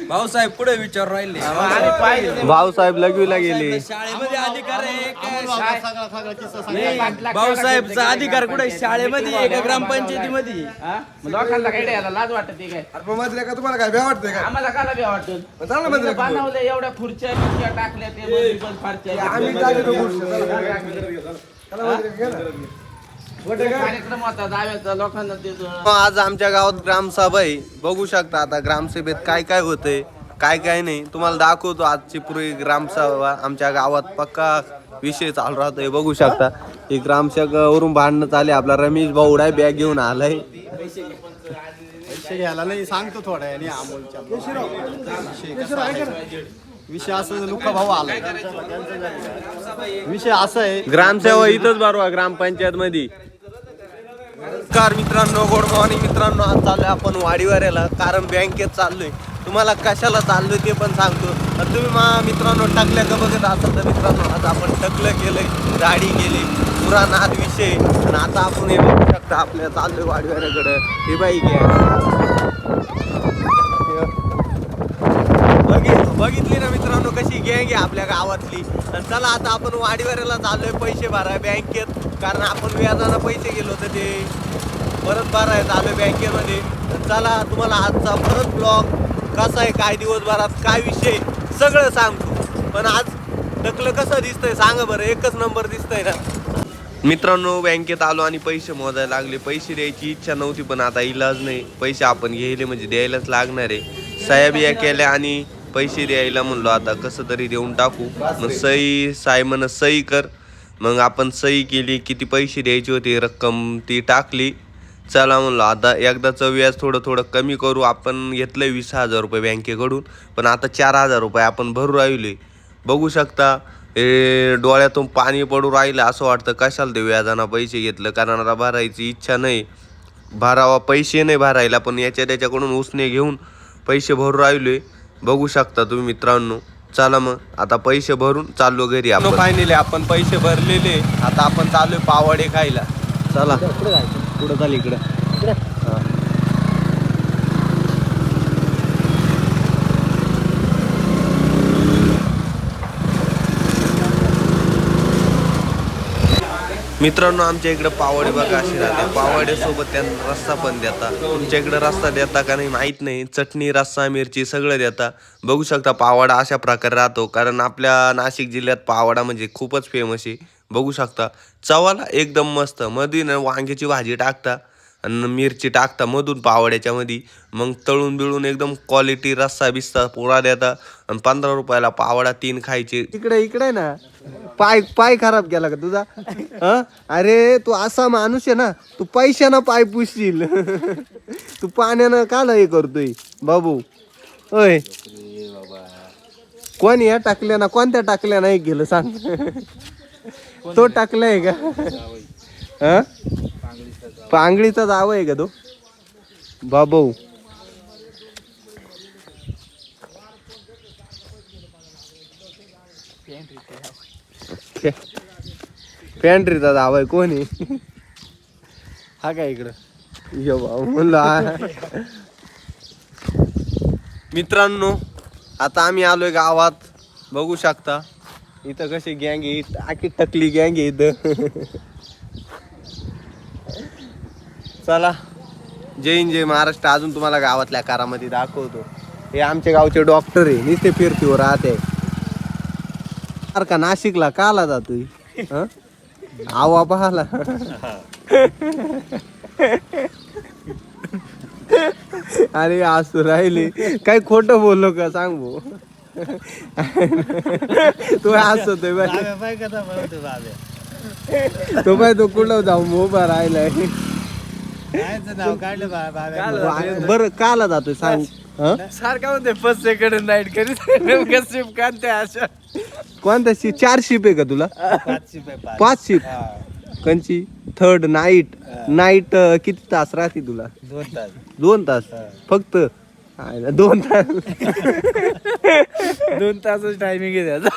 भाऊसाहेब पुढे विचार राहिले. भाऊसाहेब लगवीला गेले. शाळेमध्ये अधिकार आहे भाऊसाहेबचा अधिकार कुठे शाळेमध्ये आहे का ग्रामपंचायतीमध्ये? लोकांना काय द्यायला लाज वाटते काय? का तुम्हाला काय भ्या वाटतंय का? आम्हाला काला बी वाटतं. चांगलं म्हणजे बनवलं एवढ्या खुर्च्या बिर्च्या टाकल्या ते मध्ये पण फारच्या. आम्ही टाकतो कार्यक्रम होता दाव्याचा लोकांना देतो. आज आमच्या गावात ग्रामसभा आहे. बघू शकता आता ग्रामसभेत काय काय होतंय काय काय नाही तुम्हाला दाखवतो. आजची पूर्वी ग्रामसभा आमच्या गावात पक्का विषय चालू राहतोय. बघू शकता ही ग्रामसेवकावरून भांडणं चालले. आपला रमेश भाऊडा बॅग घेऊन आलाय. पैसे घ्यायला नाही सांगतो थोड्या आणि अमोलच्या विषय असं लुका भाऊ आला. विषय असं आहे ग्रामसेवा इथंच बरोबर ग्रामपंचायत मध्ये. नमस्कार मित्रांनो, गुड मॉर्निंग मित्रांनो. आज चाललोय आपण वाडीवाऱ्याला कारण बँकेत चाललोय. तुम्हाला कशाला चाललोय ते पण सांगतो. तर तुम्ही मित्रांनो टकल्या का बघत असाल तर मित्रांनो आज आपण टकलं केलंय, गाडी गेली, पुराणात विषय. आणि आता आपण हे बघू शकता आपल्या चाललोय वाडीवाऱ्याकडं. हे बाईक आहे बघितली ना मित्रांनो कशी गँग आहे आपल्या गावातली. तर चला आता आपण वाडीवाऱ्याला चाललोय पैसे भराय बँकेत. कारण आपण व्याजानं पैसे गेलो होते ते परत भराय चालू बँकेमध्ये. तर चला तुम्हाला आजचा परत ब्लॉग कसा आहे, काय दिवसभरात काय विषय सगळं सांगतो. पण आज टकलं कसं दिसतंय सांगा बरं. एकच नंबर दिसतंय ना मित्रांनो. बँकेत आलो आणि पैसे मोजायला लागले. पैसे द्यायची इच्छा नव्हती पण आता इलाज नाही. पैसे आपण घ्यायले म्हणजे द्यायलाच लागणार आहे. सह्या बिया केल्या आणि पैसे द्यायला म्हणलो आता कसं तरी देऊन टाकू. मग सायमन सही कर. मग आपण सही केली. किती पैसे द्यायचे होते रक्कम ती टाकली. चला म्हणलो आता एकदाचं व्याज थोडं थोडं कमी करू. आपण घेतलं 20,000 रुपये बँकेकडून पण आता 4,000 रुपये आपण भरू राहिले. बघू शकता हे डोळ्यातून पाणी पडू राहिलं. असं वाटतं कशाला ते व्याजानं पैसे घेतलं कारण आता भरायची इच्छा नाही. भरावा पैसे नाही भरायला पण त्याच्याकडून उसने घेऊन पैसे भरू राहिले. बघू शकता तुम्ही मित्रांनो. चला मग आता पैसे भरून चाललो घरी. आपण फायनली आपण पैसे भरलेले. आता आपण चाललोय पावडे खायला. चला पुढं चाल इकडं. मित्रांनो आमच्या इकडे पावडे बघा अशी राहते. पावड्यासोबत त्यांना रस्सा पण देता. तुमच्या इकडे रस्सा देता का नाही माहीत नाही. चटणी रस्सा मिरची सगळं देता. बघू शकता पावडा अशा प्रकारे राहतो कारण आपल्या नाशिक जिल्ह्यात पावडा म्हणजे खूपच फेमस आहे. बघू शकता चवाला एकदम मस्त. मधून वांग्याची भाजी टाकता आणि मिरची टाकता मधून पावड्याच्या मध्ये. मग तळून बिळून एकदम क्वालिटी रस्सा बिस्सा पोळा देता. आणि 15 रुपयाला पावडा 3 खायचे. इकडे ना पाय खराब केला का तुझा? अरे तू असा माणूस आहे ना, तू पैशानं पाय पुसशील. तू पाण्यानं काला हे करतोय बाबू. होय कोण या टाकल्या ना कोणत्या टाकल्या नाही गेलं सांग. तो टाकलाय का? पांगळीचा जावं आहे का तो बाबू? पॅन्ट्रीचा जावं आहे कोणी? हा काय इकडं यो भाऊ म्हणलं. मित्रांनो आता आम्ही आलोय गावात. बघू शकता इथं कशी गँग आहे. आखी टकली गँग आहे इथं. चला जय हिंद जय महाराष्ट्र. अजून तुम्हाला गावातल्या कारामध्ये दाखवतो. हे आमच्या गावचे डॉक्टर आहे. नुसते फिरतीवर राहते. का नाशिकला काला जातोय? आवा पाहाला. अरे असू राहिली काय खोटं बोललो का सांग भाऊ. तू हसतोय तो बाय तो कुठं जाऊ मोबा राहिलाय. बरं काला जातोय सांग. सारखा म्हणते 5 सेकंड नाईट करीत अशा. कोणत्या शिप? 4 शिप आहे का तुला? 5 शिप. कंची थर्ड नाईट किती तास राहते तुला? 2 तास फक्त. 2 तास 2 तासच टायमिंग आहे त्याचा.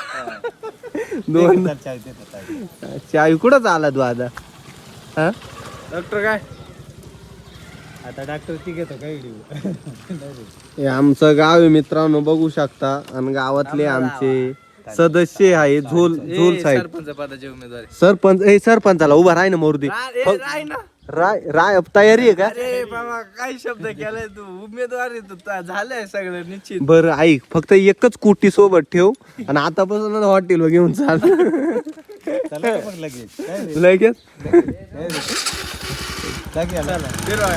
2 चावी कुठं आला तू आता? डॉक्टर काय आता डॉक्टर ती घेतो काय हे आमचं गाव आहे मित्रांनो, बघू शकता. आणि गावातले आमचे सदस्य आहे झोल साहेब, सरपंच पदाचे उमेदवार सरपंच. सरपंचाला उभा राह ना मोरदी. राय ना. राय तयारी आहे का? अरे बाबा काय शब्द केलाय तू, उमेदवार आहे तू, झालंय सगळं निश्चित. बरं ऐक, फक्त एकच कुटी सोबत ठेव आणि आतापासून हॉटेल घेऊन चाल. लगेच लगेच फिरवा.